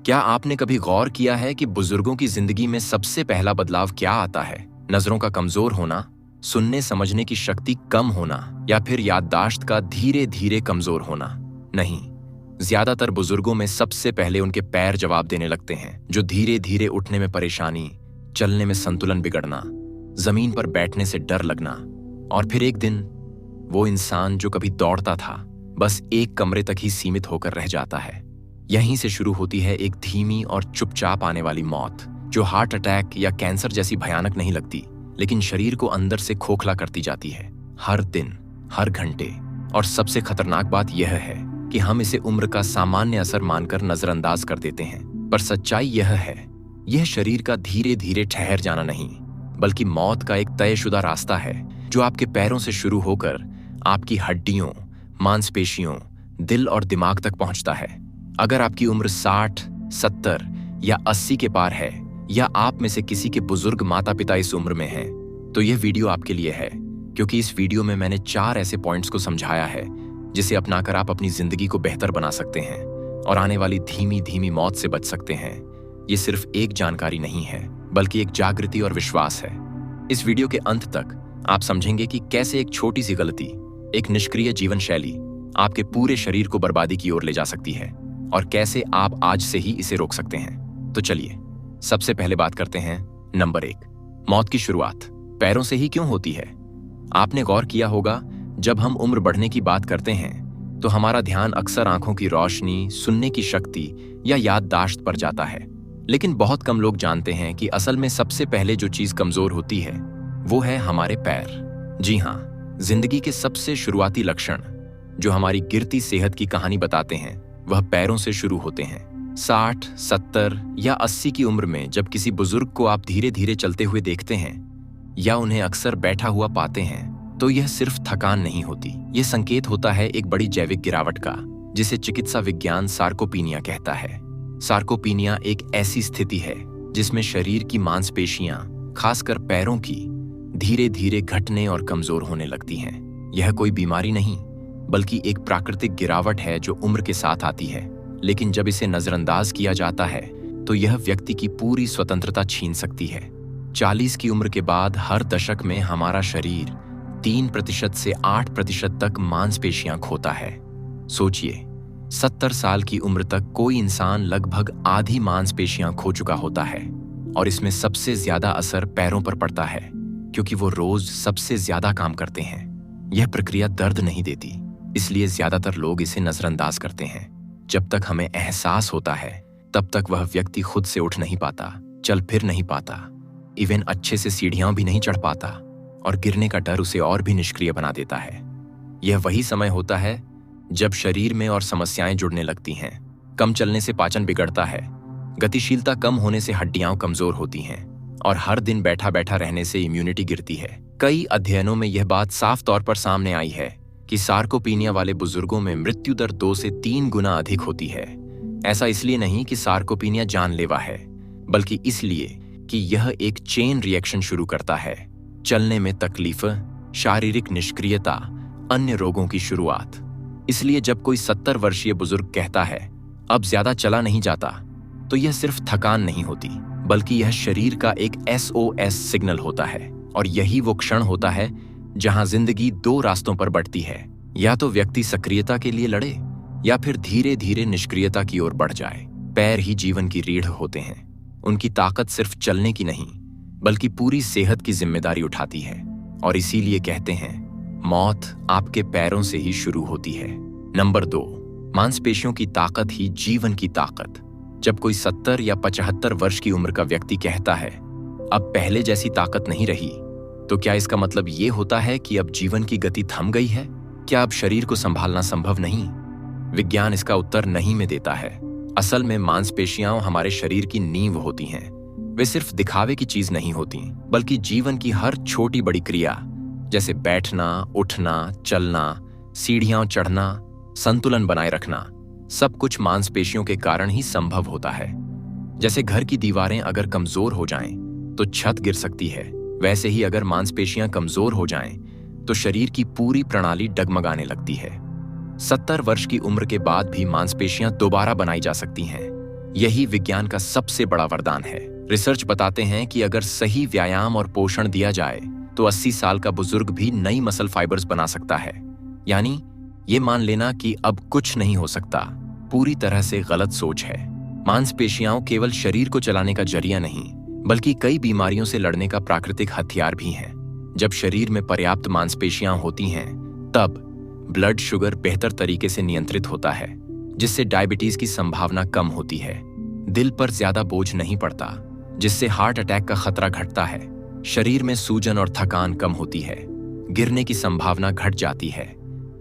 क्या आपने कभी गौर किया है कि बुजुर्गों की जिंदगी में सबसे पहला बदलाव क्या आता है? नजरों का कमजोर होना, सुनने समझने की शक्ति कम होना, या फिर याददाश्त का धीरे धीरे कमजोर होना? नहीं, ज्यादातर बुजुर्गों में सबसे पहले उनके पैर जवाब देने लगते हैं, जो धीरे धीरे उठने में परेशानी, चलने में संतुलन बिगड़ना, जमीन पर बैठने से डर लगना, और फिर एक दिन वो इंसान जो कभी दौड़ता था बस एक कमरे तक ही सीमित होकर रह जाता है। यहीं से शुरू होती है एक धीमी और चुपचाप आने वाली मौत, जो हार्ट अटैक या कैंसर जैसी भयानक नहीं लगती, लेकिन शरीर को अंदर से खोखला करती जाती है, हर दिन, हर घंटे। और सबसे खतरनाक बात यह है कि हम इसे उम्र का सामान्य असर मानकर नजरअंदाज कर देते हैं, पर सच्चाई यह है, यह शरीर का धीरे धीरे ठहर जाना नहीं, बल्कि मौत का एक तयशुदा रास्ता है, जो आपके पैरों से शुरू होकर आपकी हड्डियों, मांसपेशियों, दिल और दिमाग तक पहुंचता है। अगर आपकी उम्र 60, 70 या 80 के पार है, या आप में से किसी के बुजुर्ग माता पिता इस उम्र में हैं, तो यह वीडियो आपके लिए है, क्योंकि इस वीडियो में मैंने 4 ऐसे पॉइंट्स को समझाया है जिसे अपनाकर आप अपनी जिंदगी को बेहतर बना सकते हैं और आने वाली धीमी धीमी मौत से बच सकते हैं। ये सिर्फ एक जानकारी नहीं है, बल्कि एक जागृति और विश्वास है। इस वीडियो के अंत तक आप समझेंगे कि कैसे एक छोटी सी गलती, एक निष्क्रिय जीवन शैली आपके पूरे शरीर को बर्बादी की ओर ले जा सकती है, और कैसे आप आज से ही इसे रोक सकते हैं। तो चलिए सबसे पहले बात करते हैं नंबर 1, मौत की शुरुआत पैरों से ही क्यों होती है? आपने गौर किया होगा, जब हम उम्र बढ़ने की बात करते हैं तो हमारा ध्यान अक्सर आंखों की रोशनी, सुनने की शक्ति या याददाश्त पर जाता है, लेकिन बहुत कम लोग जानते हैं कि असल में सबसे पहले जो चीज कमजोर होती है वो है हमारे पैर। जी हाँ, जिंदगी के सबसे शुरुआती लक्षण जो हमारी गिरती सेहत की कहानी बताते हैं, वह पैरों से शुरू होते हैं। 60, 70 या 80 की उम्र में जब किसी बुजुर्ग को आप धीरे धीरे चलते हुए देखते हैं या उन्हें अक्सर बैठा हुआ पाते हैं, तो यह सिर्फ थकान नहीं होती, यह संकेत होता है एक बड़ी जैविक गिरावट का, जिसे चिकित्सा विज्ञान सार्कोपीनिया कहता है। सार्कोपीनिया एक ऐसी स्थिति है जिसमें शरीर की मांसपेशियां, खासकर पैरों की, धीरे धीरे घटने और कमजोर होने लगती हैं। यह कोई बीमारी नहीं, बल्कि एक प्राकृतिक गिरावट है जो उम्र के साथ आती है, लेकिन जब इसे नजरअंदाज किया जाता है तो यह व्यक्ति की पूरी स्वतंत्रता छीन सकती है। 40 की उम्र के बाद हर दशक में हमारा शरीर 3% से 8% तक मांसपेशियां खोता है। सोचिए, 70 साल की उम्र तक कोई इंसान लगभग आधी मांसपेशियां खो चुका होता है, और इसमें सबसे ज्यादा असर पैरों पर पड़ता है, क्योंकि वो रोज सबसे ज्यादा काम करते हैं। यह प्रक्रिया दर्द नहीं देती, इसलिए ज्यादातर लोग इसे नजरअंदाज करते हैं। जब तक हमें एहसास होता है, तब तक वह व्यक्ति खुद से उठ नहीं पाता, चल फिर नहीं पाता, इवन अच्छे से सीढ़ियां भी नहीं चढ़ पाता, और गिरने का डर उसे और भी निष्क्रिय बना देता है। यह वही समय होता है जब शरीर में और समस्याएं जुड़ने लगती हैं। कम चलने से पाचन बिगड़ता है, गतिशीलता कम होने से हड्डियां कमजोर होती हैं, और हर दिन बैठा बैठा रहने से इम्यूनिटी गिरती है। कई अध्ययनों में यह बात साफ तौर पर सामने आई है कि सार्कोपीनिया वाले बुजुर्गों में मृत्यु दर 2 से 3 गुना अधिक होती है। ऐसा इसलिए नहीं कि सार्कोपीनिया जानलेवा है, बल्कि इसलिए कि यह एक चेन रिएक्शन शुरू करता है। चलने में तकलीफ, शारीरिक निष्क्रियता, अन्य रोगों की शुरुआत। इसलिए जब कोई 70 वर्षीय बुजुर्ग कहता है अब ज्यादा चला नहीं जाता, तो यह सिर्फ थकान नहीं होती, बल्कि यह शरीर का एक SOS सिग्नल होता है। और यही वो क्षण होता है जहां जिंदगी 2 रास्तों पर बढ़ती है, या तो व्यक्ति सक्रियता के लिए लड़े या फिर धीरे धीरे निष्क्रियता की ओर बढ़ जाए। पैर ही जीवन की रीढ़ होते हैं। उनकी ताकत सिर्फ चलने की नहीं, बल्कि पूरी सेहत की जिम्मेदारी उठाती है, और इसीलिए कहते हैं मौत आपके पैरों से ही शुरू होती है। नंबर 2, मांसपेशियों की ताकत ही जीवन की ताकत। जब कोई 70 या 75 वर्ष की उम्र का व्यक्ति कहता है अब पहले जैसी ताकत नहीं रही, तो क्या इसका मतलब ये होता है कि अब जीवन की गति थम गई है? क्या अब शरीर को संभालना संभव नहीं? विज्ञान इसका उत्तर नहीं में देता है। असल में मांसपेशियां हमारे शरीर की नींव होती हैं। वे सिर्फ दिखावे की चीज नहीं होती, बल्कि जीवन की हर छोटी बड़ी क्रिया, जैसे बैठना, उठना, चलना, सीढ़ियां चढ़ना, संतुलन बनाए रखना, सब कुछ मांसपेशियों के कारण ही संभव होता है। जैसे घर की दीवारें अगर कमजोर हो जाएं, तो छत गिर सकती है, वैसे ही अगर मांसपेशियां कमजोर हो जाएं, तो शरीर की पूरी प्रणाली डगमगाने लगती है। 70 वर्ष की उम्र के बाद भी मांसपेशियां दोबारा बनाई जा सकती हैं, यही विज्ञान का सबसे बड़ा वरदान है। रिसर्च बताते हैं कि अगर सही व्यायाम और पोषण दिया जाए तो 80 साल का बुजुर्ग भी नई मसल फाइबर्स बना सकता है। यानी ये मान लेना कि अब कुछ नहीं हो सकता, पूरी तरह से गलत सोच है। मांसपेशियां केवल शरीर को चलाने का जरिया नहीं, बल्कि कई बीमारियों से लड़ने का प्राकृतिक हथियार भी हैं। जब शरीर में पर्याप्त मांसपेशियां होती हैं, तब ब्लड शुगर बेहतर तरीके से नियंत्रित होता है, जिससे डायबिटीज की संभावना कम होती है। दिल पर ज्यादा बोझ नहीं पड़ता, जिससे हार्ट अटैक का खतरा घटता है। शरीर में सूजन और थकान कम होती है। गिरने की संभावना घट जाती है,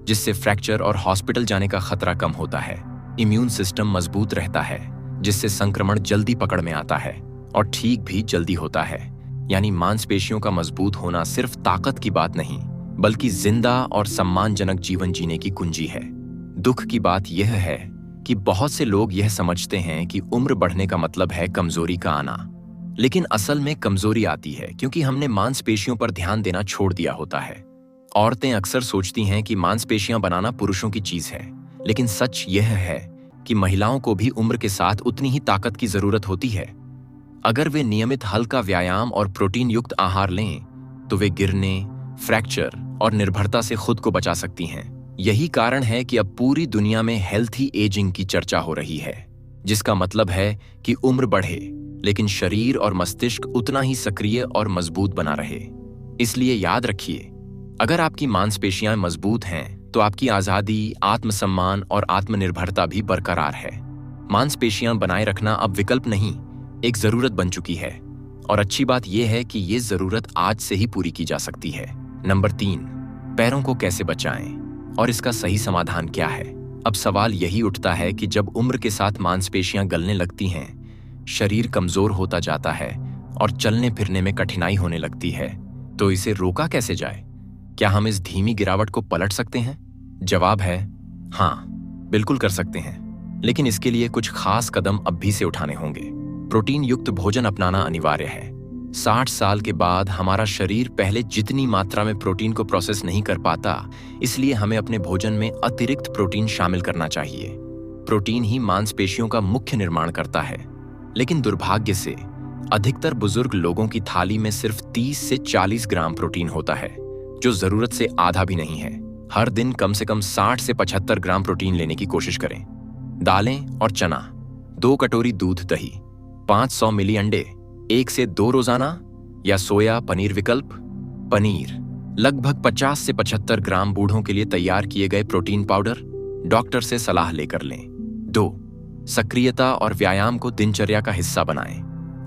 जिससे फ्रैक्चर और हॉस्पिटल जाने का खतरा कम होता है। इम्यून सिस्टम मजबूत रहता है, जिससे संक्रमण जल्दी पकड़ में आता है और ठीक भी जल्दी होता है। यानी मांसपेशियों का मजबूत होना सिर्फ ताकत की बात नहीं, बल्कि जिंदा और सम्मानजनक जीवन जीने की कुंजी है। दुख की बात यह है कि बहुत से लोग यह समझते हैं कि उम्र बढ़ने का मतलब है कमजोरी का आना, लेकिन असल में कमजोरी आती है क्योंकि हमने मांसपेशियों पर ध्यान देना छोड़ दिया होता है। औरतें अक्सर सोचती हैं कि मांसपेशियां बनाना पुरुषों की चीज है, लेकिन सच यह है कि महिलाओं को भी उम्र के साथ उतनी ही ताकत की जरूरत होती है। अगर वे नियमित हल्का व्यायाम और प्रोटीन युक्त आहार लें तो वे गिरने, फ्रैक्चर और निर्भरता से खुद को बचा सकती हैं। यही कारण है कि अब पूरी दुनिया में हेल्थी एजिंग की चर्चा हो रही है, जिसका मतलब है कि उम्र बढ़े लेकिन शरीर और मस्तिष्क उतना ही सक्रिय और मजबूत बना रहे। इसलिए याद रखिए, अगर आपकी मांसपेशियां मजबूत हैं तो आपकी आजादी, आत्मसम्मान और आत्मनिर्भरता भी बरकरार है। मांसपेशियां बनाए रखना अब विकल्प नहीं, एक जरूरत बन चुकी है। और अच्छी बात यह है कि ये जरूरत आज से ही पूरी की जा सकती है। नंबर 3, पैरों को कैसे बचाएं और इसका सही समाधान क्या है? अब सवाल यही उठता है कि जब उम्र के साथ मांसपेशियां गलने लगती हैं, शरीर कमजोर होता जाता है और चलने फिरने में कठिनाई होने लगती है, तो इसे रोका कैसे जाए? क्या हम इस धीमी गिरावट को पलट सकते हैं? जवाब है हाँ, बिल्कुल कर सकते हैं, लेकिन इसके लिए कुछ खास कदम अब भी से उठाने होंगे। प्रोटीन युक्त भोजन अपनाना अनिवार्य है। 60 साल के बाद हमारा शरीर पहले जितनी मात्रा में प्रोटीन को प्रोसेस नहीं कर पाता, इसलिए हमें अपने भोजन में अतिरिक्त प्रोटीन शामिल करना चाहिए। प्रोटीन ही मांसपेशियों का मुख्य निर्माण करता है, लेकिन दुर्भाग्य से अधिकतर बुजुर्ग लोगों की थाली में सिर्फ 30 से 40 ग्राम प्रोटीन होता है, जो जरूरत से आधा भी नहीं है। हर दिन कम से कम 60 से 75 ग्राम प्रोटीन लेने की कोशिश करें। दालें और चना, 2 कटोरी दूध दही, 500 मिली अंडे, 1 से 2 रोजाना, या सोया पनीर विकल्प। पनीर लगभग 50 से 75 ग्राम बूढ़ों के लिए तैयार किए गए प्रोटीन पाउडर, डॉक्टर से सलाह लेकर लें। 2, सक्रियता और व्यायाम को दिनचर्या का हिस्सा बनाएं।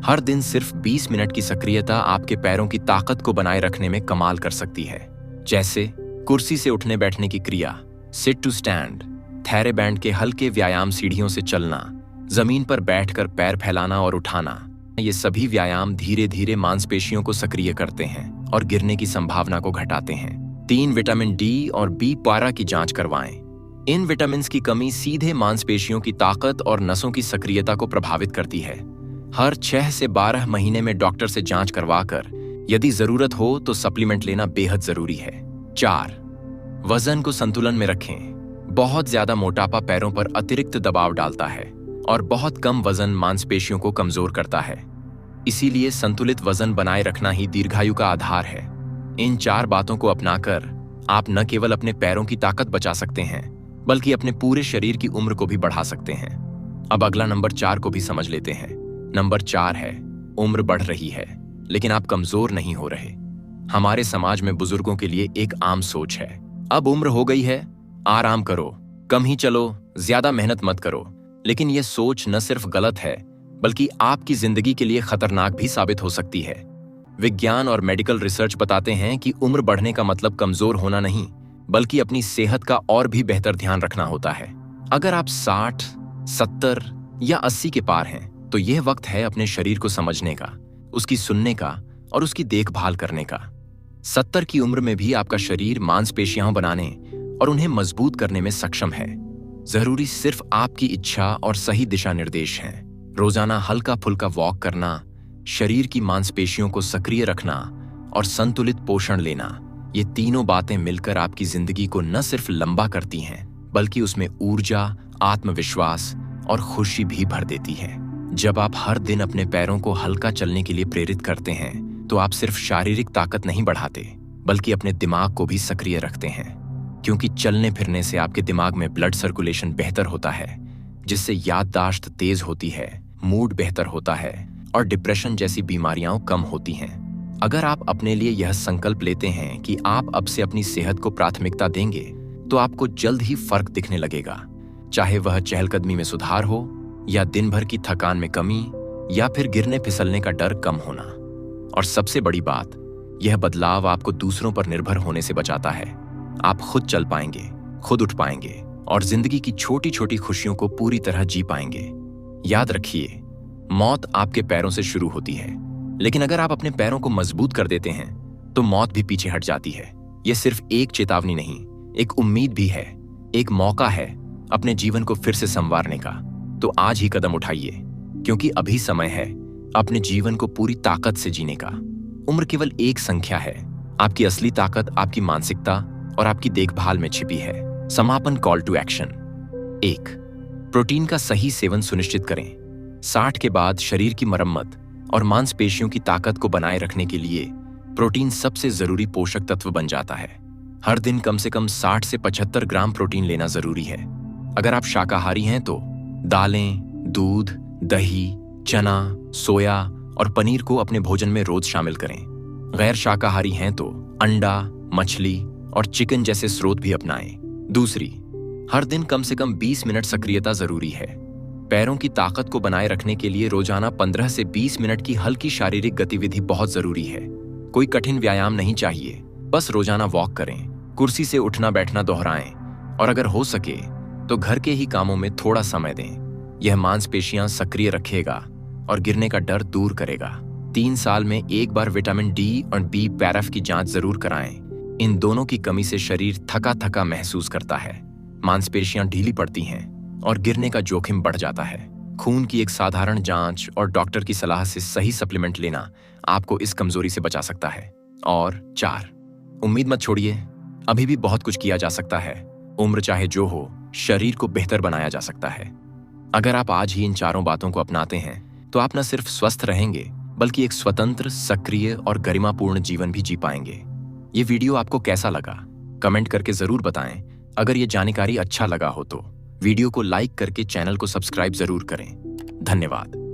हर दिन सिर्फ 20 मिनट की सक्रियता आपके पैरों की ताकत को बनाए रखने में कमाल कर सकती है। जैसे कुर्सी से उठने बैठने की क्रिया, सिट टू स्टैंड, थेरेबैंड के हल्के व्यायाम, सीढ़ियों से चलना, जमीन पर बैठकर पैर फैलाना और उठाना। ये सभी व्यायाम धीरे धीरे मांसपेशियों को सक्रिय करते हैं और गिरने की संभावना को घटाते हैं। 3, विटामिन डी और B12 की जांच करवाएं। इन विटामिन की कमी सीधे मांसपेशियों की ताकत और नसों की सक्रियता को प्रभावित करती है। हर 6 से 12 महीने में डॉक्टर से जांच करवाकर यदि जरूरत हो तो सप्लीमेंट लेना बेहद जरूरी है। 4, वजन को संतुलन में रखें। बहुत ज्यादा मोटापा पैरों पर अतिरिक्त दबाव डालता है और बहुत कम वजन मांसपेशियों को कमजोर करता है। इसीलिए संतुलित वजन बनाए रखना ही दीर्घायु का आधार है। इन 4 बातों को अपनाकर आप न केवल अपने पैरों की ताकत बचा सकते हैं, बल्कि अपने पूरे शरीर की उम्र को भी बढ़ा सकते हैं। अब अगला नंबर 4 को भी समझ लेते हैं। नंबर 4 है, उम्र बढ़ रही है लेकिन आप कमजोर नहीं हो रहे। हमारे समाज में बुजुर्गों के लिए एक आम सोच है, अब उम्र हो गई है, आराम करो, कम ही चलो, ज्यादा मेहनत मत करो। लेकिन यह सोच न सिर्फ गलत है, बल्कि आपकी जिंदगी के लिए खतरनाक भी साबित हो सकती है। विज्ञान और मेडिकल रिसर्च बताते हैं कि उम्र बढ़ने का मतलब कमजोर होना नहीं, बल्कि अपनी सेहत का और भी बेहतर ध्यान रखना होता है। अगर आप 60, 70 या 80 के पार हैं, तो यह वक्त है अपने शरीर को समझने का, उसकी सुनने का और उसकी देखभाल करने का। 70 की उम्र में भी आपका शरीर मांसपेशियां बनाने और उन्हें मजबूत करने में सक्षम है। जरूरी सिर्फ आपकी इच्छा और सही दिशा निर्देश हैं। रोजाना हल्का फुल्का वॉक करना, शरीर की मांसपेशियों को सक्रिय रखना और संतुलित पोषण लेना, ये तीनों बातें मिलकर आपकी जिंदगी को न सिर्फ लंबा करती हैं, बल्कि उसमें ऊर्जा, आत्मविश्वास और खुशी भी भर देती है। जब आप हर दिन अपने पैरों को हल्का चलने के लिए प्रेरित करते हैं तो आप सिर्फ शारीरिक ताकत नहीं बढ़ाते बल्कि अपने दिमाग को भी सक्रिय रखते हैं, क्योंकि चलने फिरने से आपके दिमाग में ब्लड सर्कुलेशन बेहतर होता है, जिससे याददाश्त तेज होती है, मूड बेहतर होता है और डिप्रेशन जैसी बीमारियां कम होती हैं। अगर आप अपने लिए यह संकल्प लेते हैं कि आप अब से अपनी सेहत को प्राथमिकता देंगे तो आपको जल्द ही फर्क दिखने लगेगा, चाहे वह चहलकदमी में सुधार हो या दिन भर की थकान में कमी या फिर गिरने फिसलने का डर कम होना। और सबसे बड़ी बात, यह बदलाव आपको दूसरों पर निर्भर होने से बचाता है। आप खुद चल पाएंगे, खुद उठ पाएंगे और जिंदगी की छोटी छोटी खुशियों को पूरी तरह जी पाएंगे। याद रखिए, मौत आपके पैरों से शुरू होती है, लेकिन अगर आप अपने पैरों को मजबूत कर देते हैं तो मौत भी पीछे हट जाती है। यह सिर्फ एक चेतावनी नहीं, एक उम्मीद भी है, एक मौका है अपने जीवन को फिर से संवारने का। तो आज ही कदम उठाइए, क्योंकि अभी समय है अपने जीवन को पूरी ताकत से जीने का। उम्र केवल एक संख्या है, आपकी असली ताकत आपकी मानसिकता और आपकी देखभाल में छिपी है। समापन कॉल टू एक्शन। 1. प्रोटीन का सही सेवन सुनिश्चित करें। 60 के बाद शरीर की मरम्मत और मांसपेशियों की ताकत को बनाए रखने के लिए प्रोटीन सबसे जरूरी पोषक तत्व बन जाता है। हर दिन कम से कम 60 से 75 ग्राम प्रोटीन लेना जरूरी है। अगर आप शाकाहारी हैं तो दालें, दूध, दही, चना, सोया और पनीर को अपने भोजन में रोज शामिल करें। गैर शाकाहारी हैं तो अंडा, मछली और चिकन जैसे स्रोत भी अपनाएं। 2. हर दिन कम से कम 20 मिनट सक्रियता जरूरी है। पैरों की ताकत को बनाए रखने के लिए रोजाना 15 से 20 मिनट की हल्की शारीरिक गतिविधि बहुत जरूरी है। कोई कठिन व्यायाम नहीं चाहिए, बस रोजाना वॉक करें, कुर्सी से उठना बैठना दोहराएं और अगर हो सके तो घर के ही कामों में थोड़ा समय दें। यह मांसपेशियां सक्रिय रखेगा और गिरने का डर दूर करेगा। 3 साल में एक बार विटामिन डी और B12 की जांच जरूर कराएं। इन दोनों की कमी से शरीर थका थका महसूस करता है, मांसपेशियां ढीली पड़ती हैं और गिरने का जोखिम बढ़ जाता है। खून की एक साधारण जांच और डॉक्टर की सलाह से सही सप्लीमेंट लेना आपको इस कमजोरी से बचा सकता है। और 4. उम्मीद मत छोड़िए, अभी भी बहुत कुछ किया जा सकता है। उम्र चाहे जो हो, शरीर को बेहतर बनाया जा सकता है। अगर आप आज ही इन 4 बातों को अपनाते हैं तो आप न सिर्फ स्वस्थ रहेंगे बल्कि एक स्वतंत्र, सक्रिय और गरिमापूर्ण जीवन भी जी पाएंगे। ये वीडियो आपको कैसा लगा कमेंट करके जरूर बताएं। अगर ये जानकारी अच्छा लगा हो तो वीडियो को लाइक करके चैनल को सब्सक्राइब जरूर करें। धन्यवाद।